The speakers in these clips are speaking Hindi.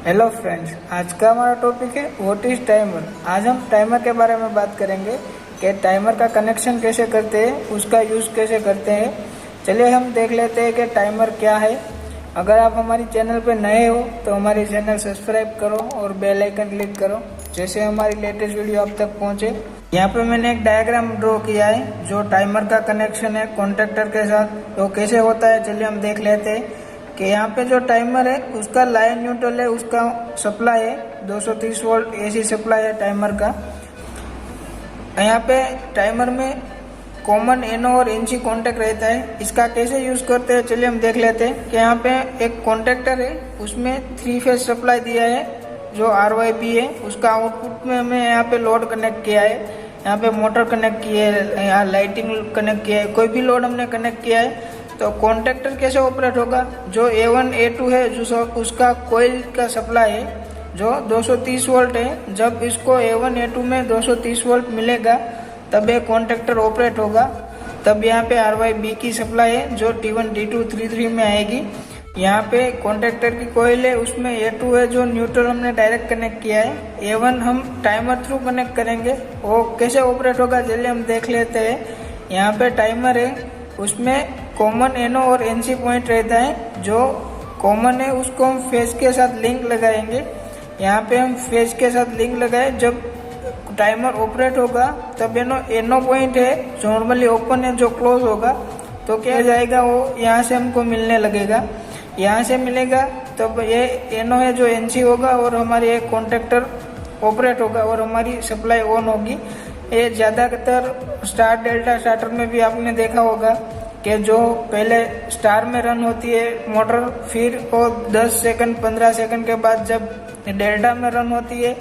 हेलो फ्रेंड्स, आज का हमारा टॉपिक है व्हाट इज टाइमर। आज हम टाइमर के बारे में बात करेंगे कि टाइमर का कनेक्शन कैसे करते हैं, उसका यूज़ कैसे करते हैं। चलिए हम देख लेते हैं कि टाइमर क्या है। अगर आप हमारी चैनल पर नए हो तो हमारी चैनल सब्सक्राइब करो और बेल आइकन क्लिक करो, जैसे हमारी लेटेस्ट वीडियो आप तक पहुंचे। यहाँ पे मैंने एक डायग्राम ड्रॉ किया है जो टाइमर का कनेक्शन है कॉन्टैक्टर के साथ। तो कैसे होता है चलिए हम देख लेते हैं कि यहाँ पे जो टाइमर है उसका लाइन न्यूट्रल है, उसका सप्लाई है 230 वोल्ट एसी सप्लाई है टाइमर का। यहाँ पे टाइमर में कॉमन एनो और एनसी कॉन्टैक्ट रहता है। इसका कैसे यूज करते हैं चलिए हम देख लेते हैं कि यहाँ पे एक कॉन्टैक्टर है, उसमें 3 फेज सप्लाई दिया है जो RYB है। उसका आउटपुट में हमें यहाँ पे लोड कनेक्ट किया है, यहाँ पे मोटर कनेक्ट की है, यहाँ लाइटिंग कनेक्ट किया है, कोई भी लोड हमने कनेक्ट किया है। तो कॉन्टैक्टर कैसे ऑपरेट होगा, जो A1 A2 है जो उसका कोयल का सप्लाई है जो 230 वोल्ट है। जब इसको A1 A2 में 230 वोल्ट मिलेगा तब ये कॉन्टैक्टर ऑपरेट होगा। तब यहाँ पे RYB की सप्लाई है जो T1 T2 T3 में आएगी। यहाँ पे कॉन्टैक्टर की कोयल है, उसमें A2 है जो न्यूट्रल हमने डायरेक्ट कनेक्ट किया है। A1 हम टाइमर थ्रू कनेक्ट करेंगे। वो कैसे ऑपरेट होगा चलिए हम देख लेते हैं। यहाँ पे टाइमर है, उसमें कॉमन एनो और एनसी पॉइंट रहता है। जो कॉमन है उसको हम फेज के साथ लिंक लगाएंगे। यहाँ पे हम फेज के साथ लिंक लगाए, जब टाइमर ऑपरेट होगा तब एनो पॉइंट है जो नॉर्मली ओपन है, जो क्लोज होगा तो क्या जाएगा, वो यहाँ से हमको मिलने लगेगा। यहाँ से मिलेगा तब ये एनो है जो एनसी होगा और हमारी एक कॉन्टैक्टर ऑपरेट होगा और हमारी सप्लाई ऑन होगी। ये ज़्यादातर स्टार डेल्टा स्टार्टर में भी आपने देखा होगा कि जो पहले स्टार में रन होती है मोटर, फिर वो 10 सेकंड 15 सेकंड के बाद जब डेल्टा में रन होती है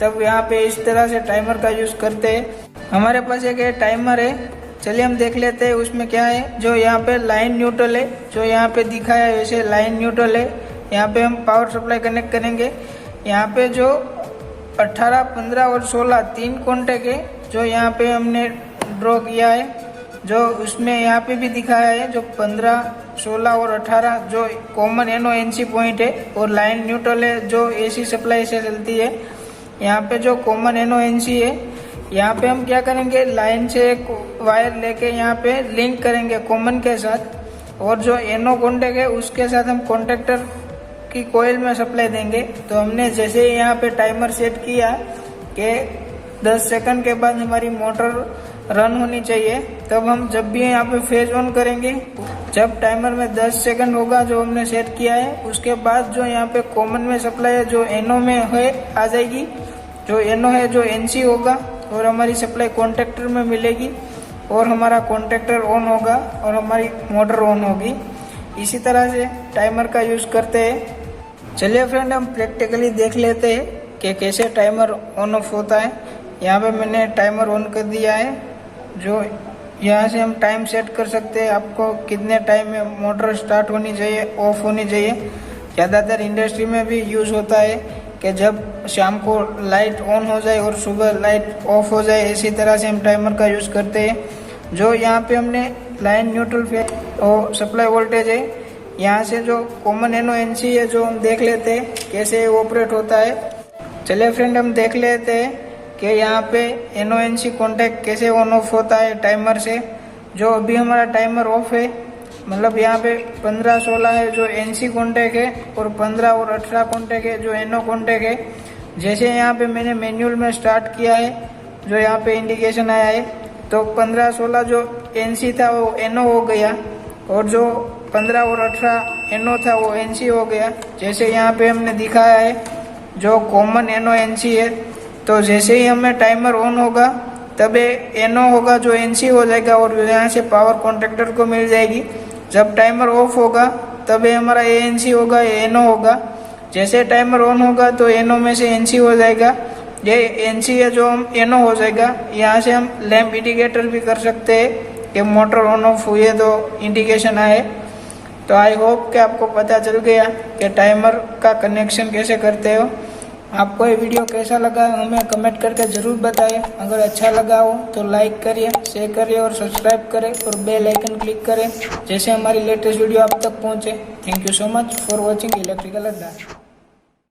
तब यहाँ पे इस तरह से टाइमर का यूज करते हैं। हमारे पास एक टाइमर है, चलिए हम देख लेते हैं उसमें क्या है। जो यहाँ पे लाइन न्यूट्रल है, जो यहाँ पे दिखाया है वैसे लाइन न्यूट्रल है। यहाँ पे हम पावर सप्लाई कनेक्ट करेंगे। यहाँ पे जो 18, 15 और 16 3 कॉन्टैक्ट है जो यहाँ पे हमने ड्रॉ किया है। जो उसमें यहाँ पे भी दिखाया है जो 15, 16 और 18 जो कॉमन एनो एनसी पॉइंट है और लाइन न्यूट्रल है जो एसी सप्लाई से चलती है। यहाँ पे जो कॉमन एनो एनसी है, यहाँ पे हम क्या करेंगे, लाइन से एक वायर लेके यहाँ पे लिंक करेंगे कॉमन के साथ, और जो एनो कॉन्टैक्ट है उसके साथ हम कॉन्टैक्टर की कोयल में सप्लाई देंगे। तो हमने जैसे ही यहाँ पे टाइमर सेट किया कि 10 सेकंड के बाद हमारी मोटर रन होनी चाहिए, तब हम जब भी यहाँ पे फेज ऑन करेंगे, जब टाइमर में 10 सेकंड होगा जो हमने सेट किया है, उसके बाद जो यहाँ पे कॉमन में सप्लाई है जो एनो में है आ जाएगी। जो एनो है जो एनसी होगा और हमारी सप्लाई कॉन्टैक्टर में मिलेगी और हमारा कॉन्टैक्टर ऑन होगा और हमारी मोटर ऑन होगी। इसी तरह से टाइमर का यूज करते हैं। चलिए फ्रेंड, हम प्रैक्टिकली देख लेते हैं कि कैसे टाइमर ऑन ऑफ होता है। यहाँ पे मैंने टाइमर ऑन कर दिया है। जो यहाँ से हम टाइम सेट कर सकते हैं, आपको कितने टाइम में मोटर स्टार्ट होनी चाहिए, ऑफ होनी चाहिए। ज़्यादातर इंडस्ट्री में भी यूज़ होता है कि जब शाम को लाइट ऑन हो जाए और सुबह लाइट ऑफ हो जाए, इसी तरह से हम टाइमर का यूज़ करते हैं। जो यहाँ पे हमने लाइन न्यूट्रल फेज और सप्लाई वोल्टेज है, यहाँ से जो कॉमन एनो एनसी है जो हम देख लेते हैं कैसे ऑपरेट होता है। चलिए फ्रेंड, हम देख लेते हैं कि यहाँ पे एनो एनसी कॉन्टैक्ट कैसे ऑन ऑफ होता है टाइमर से। जो अभी हमारा टाइमर ऑफ है, मतलब यहाँ पे 15, 16 है जो एनसी कॉन्टैक्ट है और 15 और 18 कॉन्टैक्ट है जो एनो कॉन्टैक्ट है। जैसे यहाँ पे मैंने मैनुअल में स्टार्ट किया है, जो यहाँ पे इंडिकेशन आया है, तो 15, 16 जो एनसी था वो एनो हो गया और जो 15 और 18 एनो था वो एनसी हो गया। जैसे यहाँ पे हमने दिखाया है जो कॉमन एनो एनसी है, तो जैसे ही हमें टाइमर ऑन होगा तब एनो होगा जो एनसी हो जाएगा और यहाँ से पावर कॉन्टैक्टर को मिल जाएगी। जब टाइमर ऑफ होगा तब हमारा एएनसी होगा, एनो होगा। जैसे टाइमर ऑन होगा तो एनो में से एनसी हो जाएगा, ये एनसी है जो हम एनो हो जाएगा। यहाँ से हम लैंप इंडिकेटर भी कर सकते हैं कि मोटर ऑन ऑफ हुई है तो इंडिकेशन आए। तो आई होप कि आपको पता चल गया कि टाइमर का कनेक्शन कैसे करते हो। आपको ये वीडियो कैसा लगा हमें कमेंट करके ज़रूर बताएं। अगर अच्छा लगा हो तो लाइक करिए, शेयर करिए और सब्सक्राइब करें और बेल आइकन क्लिक करें, जैसे हमारी लेटेस्ट वीडियो आप तक पहुंचे। Thank you so much for watching electrical अड्डा।